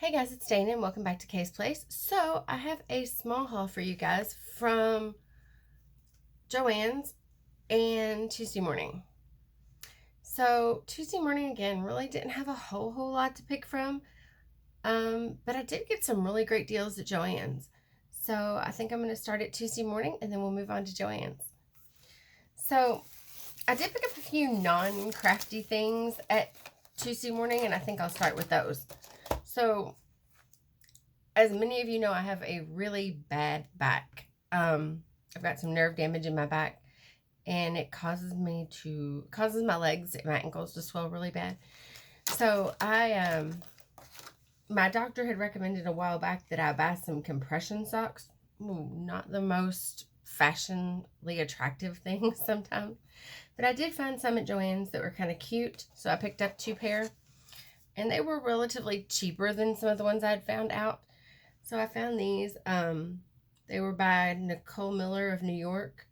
Hey guys, it's Dana and welcome back to Kay's Place. So I have a small haul for you guys from JoAnn's and Tuesday morning. So Tuesday morning again really didn't have a whole lot to pick from, but I did get some really great deals at JoAnn's. So I think I'm going to start at Tuesday morning and then we'll move on to JoAnn's. So I did pick up a few non-crafty things at Tuesday morning and I think I'll start with those. So as many of you know, I have a really bad back. I've got some nerve damage in my back, and it causes my legs and my ankles to swell really bad. So my doctor had recommended a while back that I buy some compression socks. Ooh, not the most fashionably attractive thing sometimes, but I did find some at JoAnn's that were kind of cute, so I picked up 2 pair, and they were relatively cheaper than some of the ones I'd found out. So I found these. They were by Nicole Miller of New York.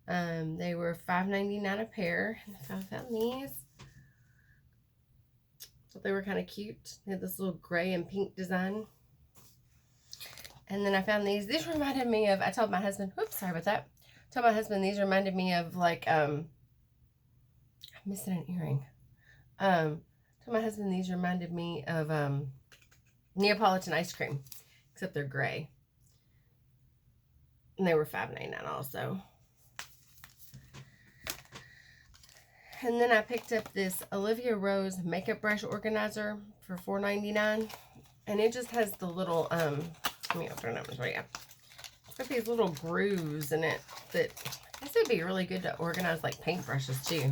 They were $5.99 a pair. And I found these. Thought they were kind of cute. They had this little gray and pink design. And then I found these. These reminded me of, I told my husband, whoops, sorry about that. I told my husband these reminded me of like, I'm missing an earring. I told my husband these reminded me of Neapolitan ice cream, except they're gray. And they were $5.99 also. And then I picked up this Olivia Rose makeup brush organizer for $4.99. And it just has the little, let me open it up and show you. It's got these little grooves in it that I guess it'd be really good to organize like paintbrushes too.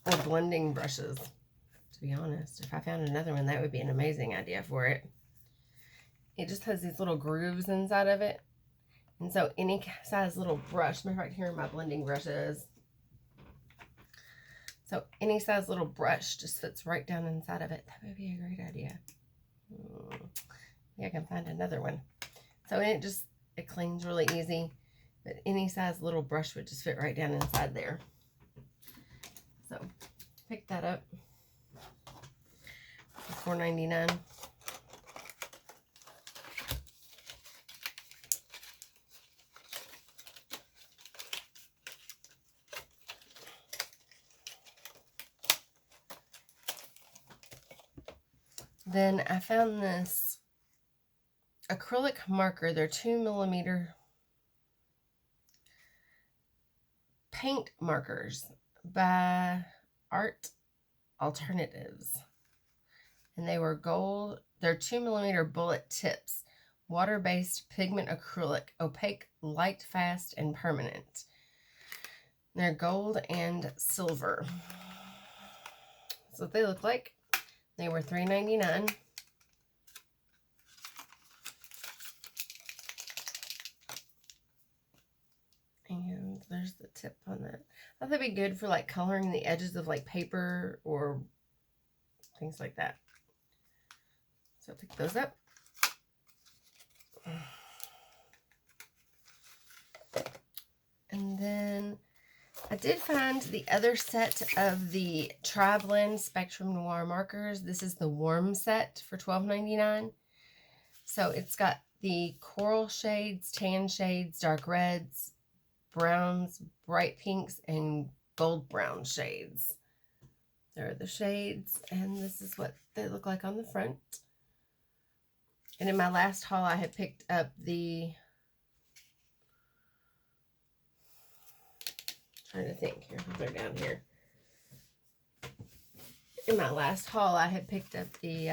Or blending brushes, to be honest. If I found another one, that would be an amazing idea for it. It just has these little grooves inside of it. And so any size little brush, matter of fact, here are my blending brushes. So any size little brush just fits right down inside of it. That would be a great idea. Maybe I can find another one. So it cleans really easy. But any size little brush would just fit right down inside there. So pick that up for $4.99. Then I found this acrylic marker. They're 2mm paint markers by Art Alternatives. And they were gold. They're 2mm bullet tips. Water-based pigment acrylic. Opaque, light, fast, and permanent. They're gold and silver. That's what they look like. They were $3.99. And there's the tip on that. I thought that'd be good for like coloring the edges of like paper or things like that. So pick those up. And then I did find the other set of the Tri-Blend Spectrum Noir markers. This is the warm set for $12.99. So it's got the coral shades, tan shades, dark reds, browns, bright pinks, and gold brown shades. There are the shades, and this is what they look like on the front. And in my last haul, I had picked up the, trying to think here, they're down here. In my last haul, I had picked up the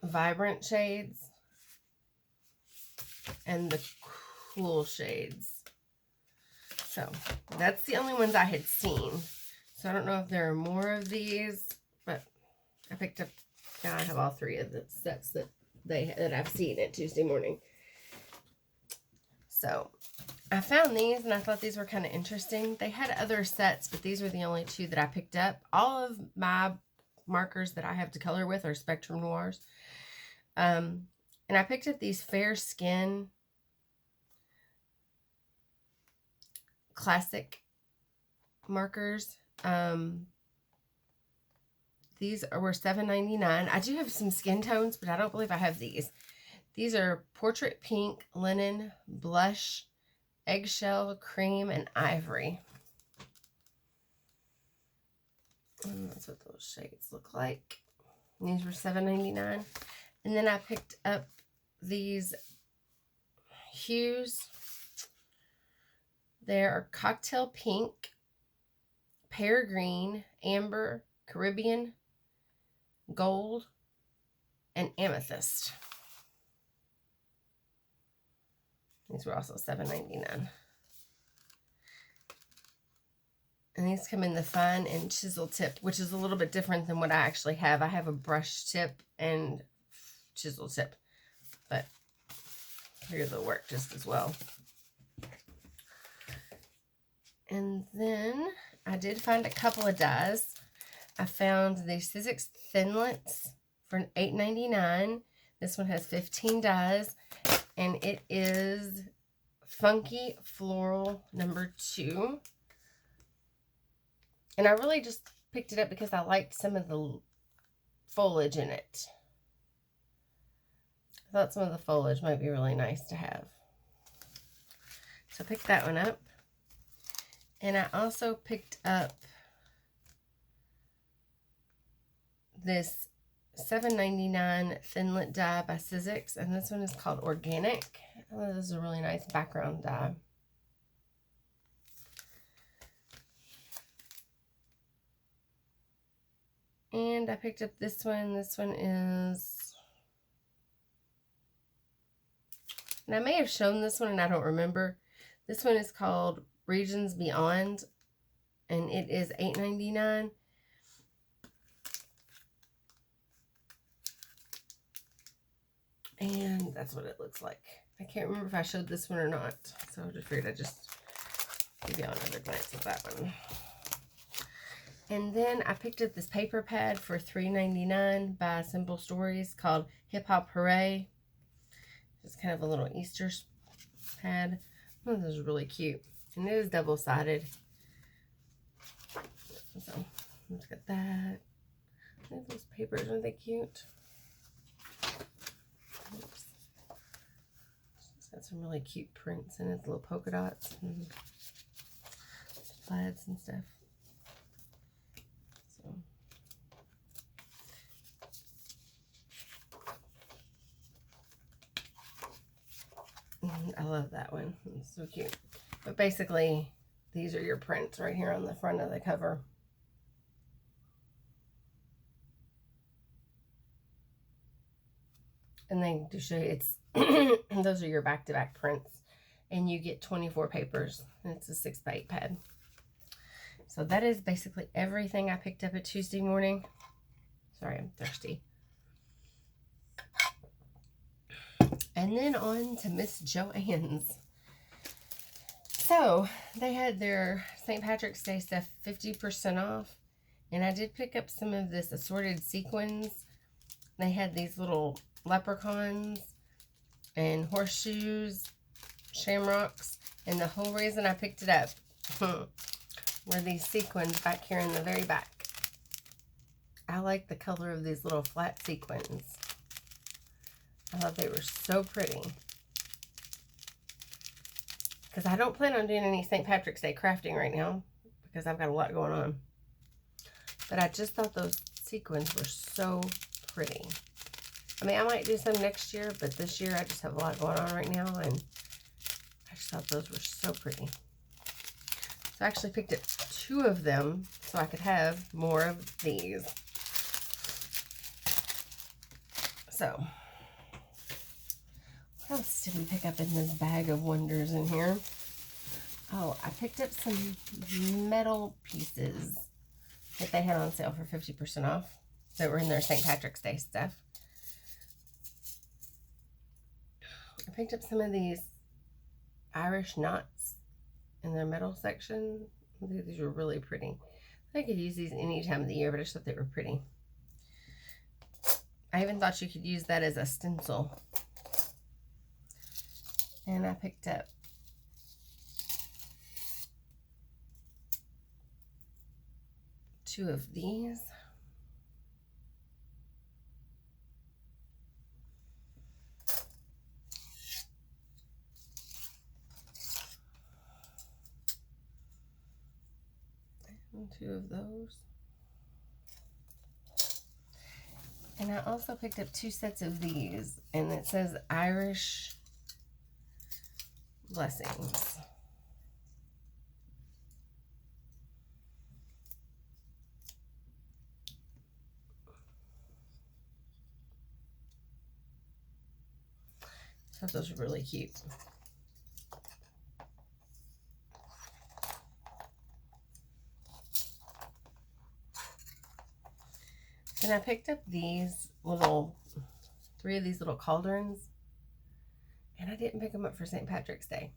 vibrant shades and the cool shades. So that's the only ones I had seen. So I don't know if there are more of these, but I picked up, now I have all 3 of the sets that I've seen at Tuesday morning. So I found these and I thought these were kind of interesting. They had other sets, but these were the only 2 that I picked up. All of my markers that I have to color with are Spectrum Noirs. And I picked up these Fair Skin Classic markers. These were $7.99. I do have some skin tones, but I don't believe I have these. These are Portrait Pink, Linen, Blush, Eggshell, Cream, and Ivory. And that's what those shades look like. These were $7.99. And then I picked up these hues. They are Cocktail Pink, Pear Green, Amber, Caribbean, Gold, and Amethyst. These were also $7.99. And these come in the fine and chisel tip, which is a little bit different than what I actually have. I have a brush tip and chisel tip, but here they'll work just as well. And then I did find a couple of dyes. I found the Sizzix Thinlets for $8.99. This one has 15 dyes, and it is Funky Floral number 2. And I really just picked it up because I liked some of the foliage in it. I thought some of the foliage might be really nice to have. So I picked that one up. And I also picked up this $7.99 Thinlet dye by Sizzix. And this one is called Organic. Oh, this is a really nice background dye. And I picked up this one. This one is... And I may have shown this one and I don't remember. This one is called Regions Beyond. And it is $8.99. And that's what it looks like. I can't remember if I showed this one or not. So I just figured I'd just give you another glance at that one. And then I picked up this paper pad for $3.99 by Simple Stories called Hip Hop Hooray. It's kind of a little Easter pad. Oh, this is really cute. And it is double-sided. So, let's get that. Look at those papers, aren't they cute? Oops. It's got some really cute prints in it, little polka dots and plaids and stuff. So, I love that one. It's so cute. But basically, these are your prints right here on the front of the cover. And they do show you it's those are your back-to-back prints, and you get 24 papers, and it's a 6x8 pad. So that is basically everything I picked up at Tuesday morning. Sorry, I'm thirsty. And then on to Miss JoAnn's. So they had their St. Patrick's Day stuff 50% off, and I did pick up some of this assorted sequins. They had these little leprechauns and horseshoes, shamrocks, and the whole reason I picked it up were these sequins back here in the very back. I like the color of these little flat sequins. I thought they were so pretty. Because I don't plan on doing any St. Patrick's Day crafting right now because I've got a lot going on. But I just thought those sequins were so pretty. I mean, I might do some next year, but this year I just have a lot going on right now, and I just thought those were so pretty. So I actually picked up 2 of them so I could have more of these. So, what else did we pick up in this bag of wonders in here? Oh, I picked up some metal pieces that they had on sale for 50% off that were in their St. Patrick's Day stuff. I picked up some of these Irish knots in their metal section. I think these were really pretty. I could use these any time of the year, but I just thought they were pretty. I even thought you could use that as a stencil. And I picked up 2 of these. And 2 of those. And I also picked up 2 sets of these, and it says Irish Blessings. I thought those were really cute. And I picked up these little, 3 of these little cauldrons, and I didn't pick them up for St. Patrick's Day.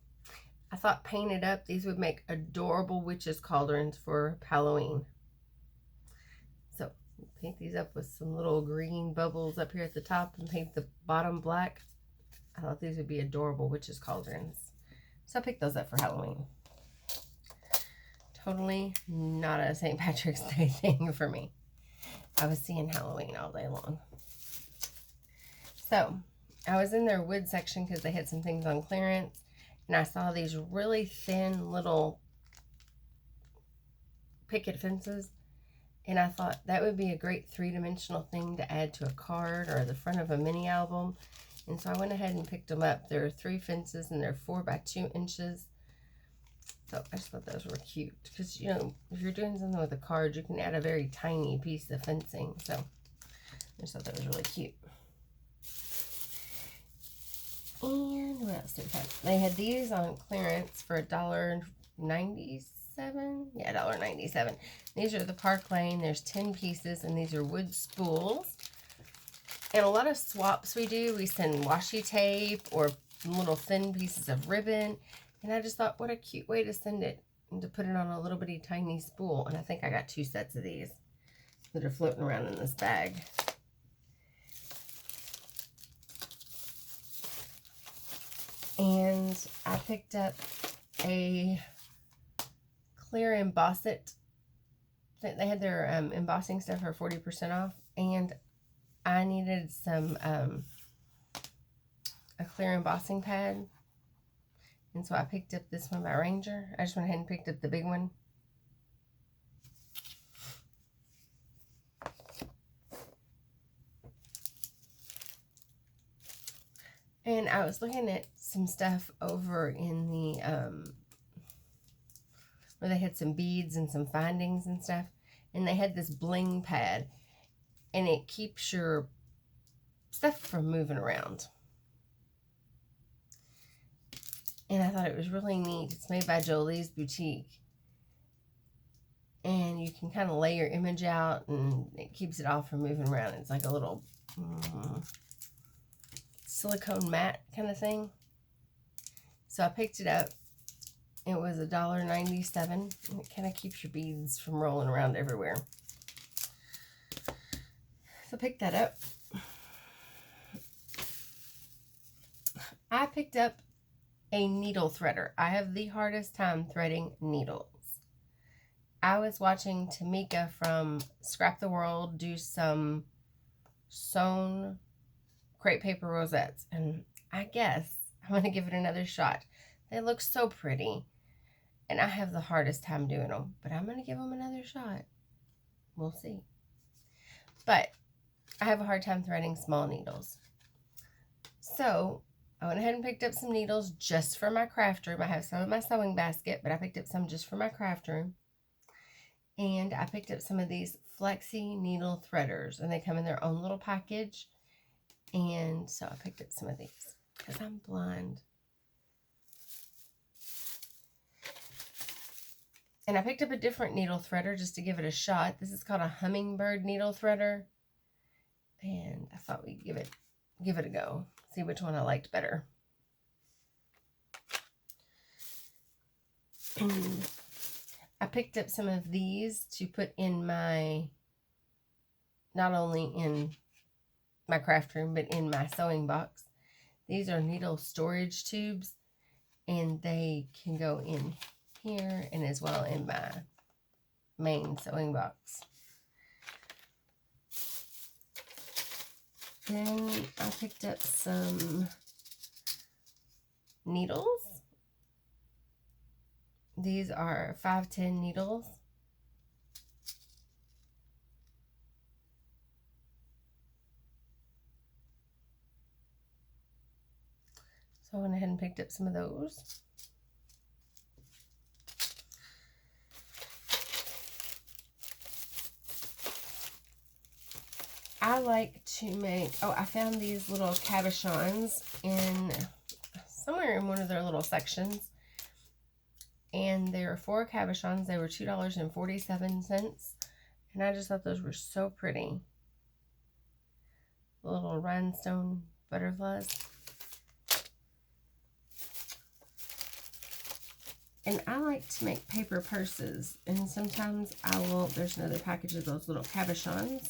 I thought painted up, these would make adorable witches cauldrons for Halloween. So paint these up with some little green bubbles up here at the top and paint the bottom black. I thought these would be adorable witches cauldrons. So I picked those up for Halloween. Totally not a St. Patrick's Day thing for me. I was seeing Halloween all day long. So I was in their wood section because they had some things on clearance. And I saw these really thin little picket fences. And I thought that would be a great 3-dimensional thing to add to a card or the front of a mini album. And so I went ahead and picked them up. There are 3 fences and they're 4 by 2 inches. So I just thought those were cute. Because, you know, if you're doing something with a card, you can add a very tiny piece of fencing. So I just thought that was really cute. And what else did we have? They had these on clearance for $1.97. Yeah, $1.97. These are the Park Lane. There's 10 pieces, and these are wood spools. And a lot of swaps we do, we send washi tape or little thin pieces of ribbon. And I just thought, what a cute way to send it and to put it on a little bitty tiny spool. And I think I got 2 sets of these that are floating around in this bag. And I picked up a clear emboss it. They had their embossing stuff for 40% off. And I needed some, a clear embossing pad. And so I picked up this one by Ranger. I just went ahead and picked up the big one. And I was looking at some stuff over in the, where they had some beads and some findings and stuff. And they had this bling pad. And it keeps your stuff from moving around. And I thought it was really neat. It's made by Jolie's Boutique. And you can kind of lay your image out and it keeps it all from moving around. It's like a little silicone mat kind of thing. So I picked it up. It was $1.97. And it kind of keeps your beads from rolling around everywhere. So pick that up. I picked up a needle threader. I have the hardest time threading needles. I was watching Tamika from Scrap the World do some sewn crepe paper rosettes, and I guess I'm going to give it another shot. They look so pretty, and I have the hardest time doing them, but I'm going to give them another shot. We'll see. But I have a hard time threading small needles. So I went ahead and picked up some needles just for my craft room. I have some in my sewing basket, but I picked up some just for my craft room. And I picked up some of these flexi needle threaders, and they come in their own little package. And so I picked up some of these because I'm blind. And I picked up a different needle threader just to give it a shot. This is called a hummingbird needle threader. And I thought we'd give it a go. See which one I liked better. I picked up some of these to put in my, not only in my craft room, but in my sewing box. These are needle storage tubes, and they can go in here and as well in main sewing box. Then I picked up some needles. These are 510 needles. So I went ahead and picked up some of those. I like to make, I found these little cabochons somewhere in one of their little sections. And there are 4 cabochons. They were $2.47. And I just thought those were so pretty. The little rhinestone butterflies. And I like to make paper purses. And sometimes there's another package of those little cabochons.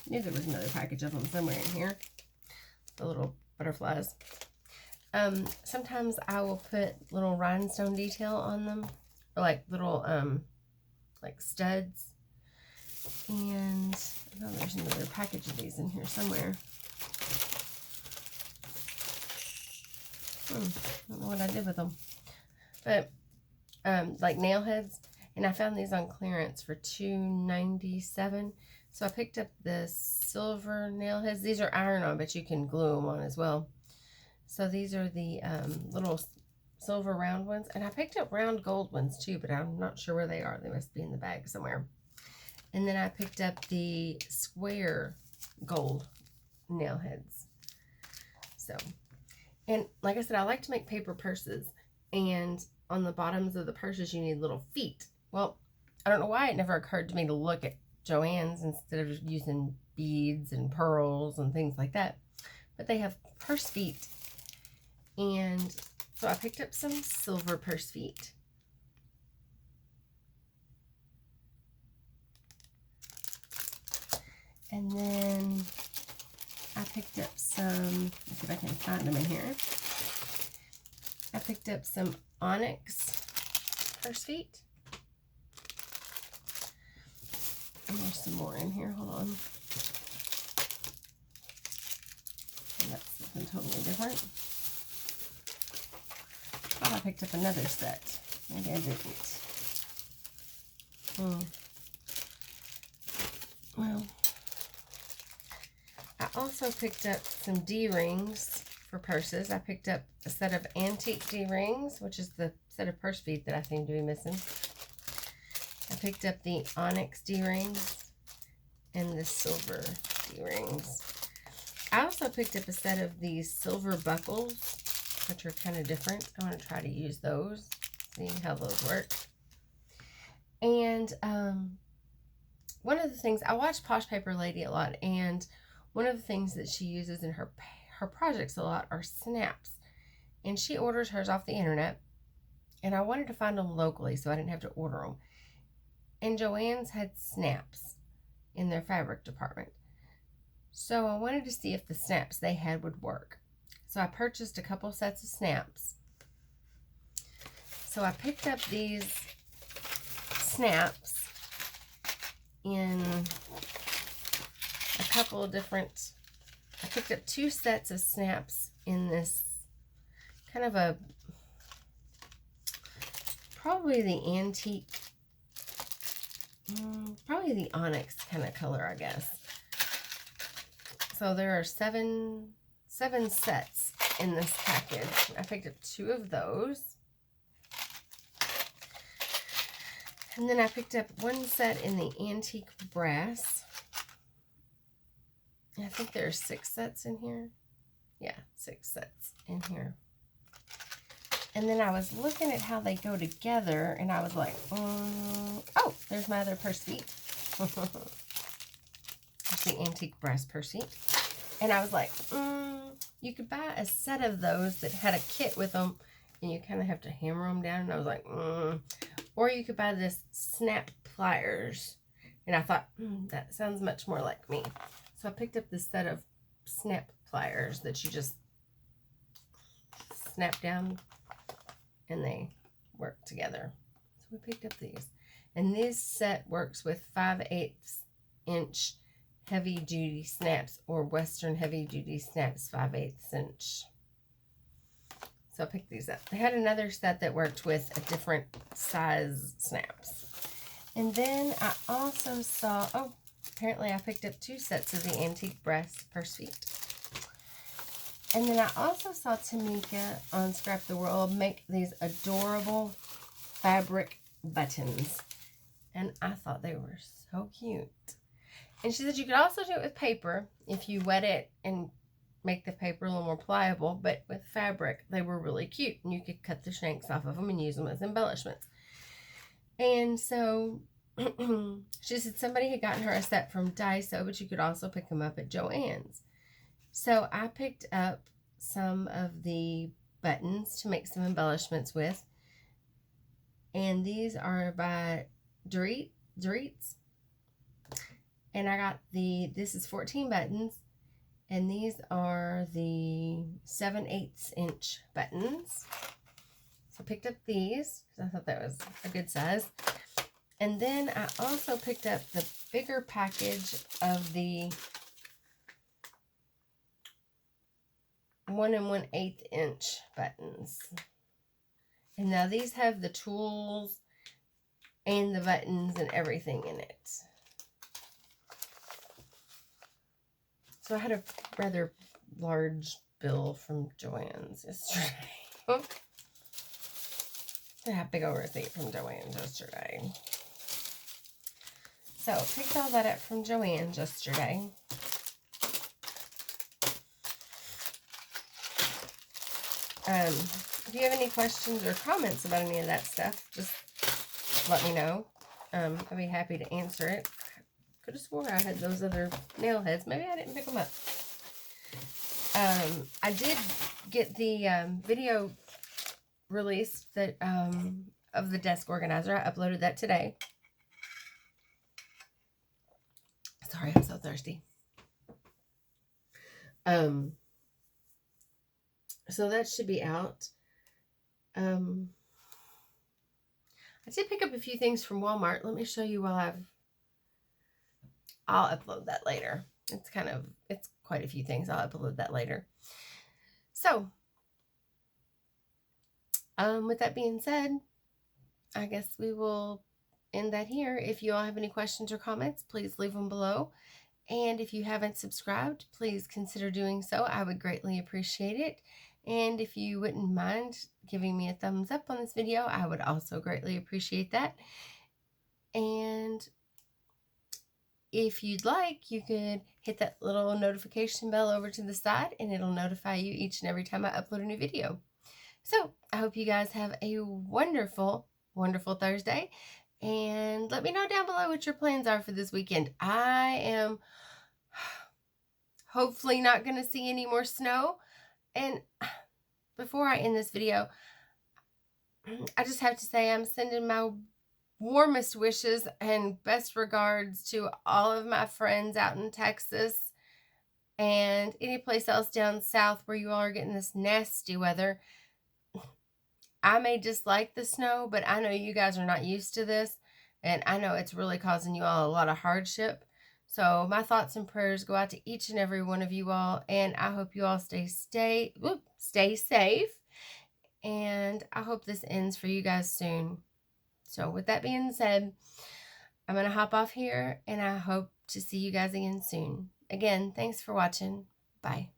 I knew there was another package of them somewhere in here. The little butterflies. Sometimes I will put little rhinestone detail on them. Or like little, like studs. And I know there's another package of these in here somewhere. I don't know what I did with them. But, like nail heads. And I found these on clearance for $2.97. So I picked up the silver nail heads. These are iron-on, but you can glue them on as well. So these are the little silver round ones. And I picked up round gold ones too, but I'm not sure where they are. They must be in the bag somewhere. And then I picked up the square gold nail heads. So, and like I said, I like to make paper purses. And on the bottoms of the purses, you need little feet. Well, I don't know why it never occurred to me to look at JoAnn's instead of using beads and pearls and things like that. But they have purse feet. And so I picked up some silver purse feet. And then I picked up some, let's see if I can find them in here. I picked up some onyx purse feet. And there's some more in here. Hold on. And that's something totally different. I thought I picked up another set. Maybe I didn't. Well, I also picked up some D-rings for purses. I picked up a set of antique D-rings, which is the set of purse feet that I seem to be missing. I picked up the onyx D-rings and the silver D-rings. I also picked up a set of these silver buckles, which are kind of different. I want to try to use those, see how those work. And one of the things, I watch Posh Paper Lady a lot, and one of the things that she uses in her projects a lot are snaps. And she orders hers off the internet, and I wanted to find them locally so I didn't have to order them. And JoAnn's had snaps in their fabric department. So I wanted to see if the snaps they had would work. So I purchased a couple sets of snaps. So I picked up these snaps in a couple of different, I picked up 2 sets of snaps in this kind of a, probably the antique, probably the onyx kind of color, I guess. So there are seven sets in this package. I picked up 2 of those. And then I picked up 1 set in the antique brass. I think there are 6 sets in here. Yeah, 6 sets in here. And then I was looking at how they go together, and I was like, oh, there's my other purse feet. There's the antique brass purse feet. And I was like, you could buy a set of those that had a kit with them, and you kind of have to hammer them down. And I was like, or you could buy this snap pliers. And I thought, that sounds much more like me. So I picked up this set of snap pliers that you just snap down and they work together. So we picked up these. And this set works with 5/8 inch heavy duty snaps, or Western heavy duty snaps 5/8 inch. So I picked these up. They had another set that worked with a different size snaps. And then I also saw, oh, apparently I picked up 2 sets of the antique brass purse feet. And then I also saw Tamika on Scrap the World make these adorable fabric buttons. And I thought they were so cute. And she said you could also do it with paper if you wet it and make the paper a little more pliable. But with fabric, they were really cute. And you could cut the shanks off of them and use them as embellishments. And so she said somebody had gotten her a set from Daiso, but you could also pick them up at JoAnn's. So I picked up some of the buttons to make some embellishments with. And these are by Dorit's. And I got this is 14 buttons. And these are the 7/8 inch buttons. So I picked up these because I thought that was a good size. And then I also picked up the bigger package of the 1 1/8 inch buttons. And now these have the tools and the buttons and everything in it. So I had a rather large bill from JoAnn's yesterday. I had a big old receipt from JoAnn's yesterday. So picked all that up from JoAnn's yesterday. If you have any questions or comments about any of that stuff, just let me know. I'd be happy to answer it. Could have swore I had those other nail heads. Maybe I didn't pick them up. I did get the video release that of the desk organizer. I uploaded that today. Sorry, I'm so thirsty. So that should be out. I did pick up a few things from Walmart. Let me show you while I'll upload that later. It's quite a few things. I'll upload that later. So, with that being said, I guess we will end that here. If you all have any questions or comments, please leave them below. And if you haven't subscribed, please consider doing so. I would greatly appreciate it. And if you wouldn't mind giving me a thumbs up on this video, I would also greatly appreciate that. And if you'd like, you could hit that little notification bell over to the side, and it'll notify you each and every time I upload a new video. So I hope you guys have a wonderful, wonderful Thursday. And let me know down below what your plans are for this weekend. I am hopefully not going to see any more snow. And before I end this video, I just have to say I'm sending my warmest wishes and best regards to all of my friends out in Texas and any place else down south where you all are getting this nasty weather. I may dislike the snow, but I know you guys are not used to this, and I know it's really causing you all a lot of hardship. So my thoughts and prayers go out to each and every one of you all, and I hope you all stay safe, and I hope this ends for you guys soon. So with that being said, I'm going to hop off here, and I hope to see you guys again soon. Again, thanks for watching. Bye.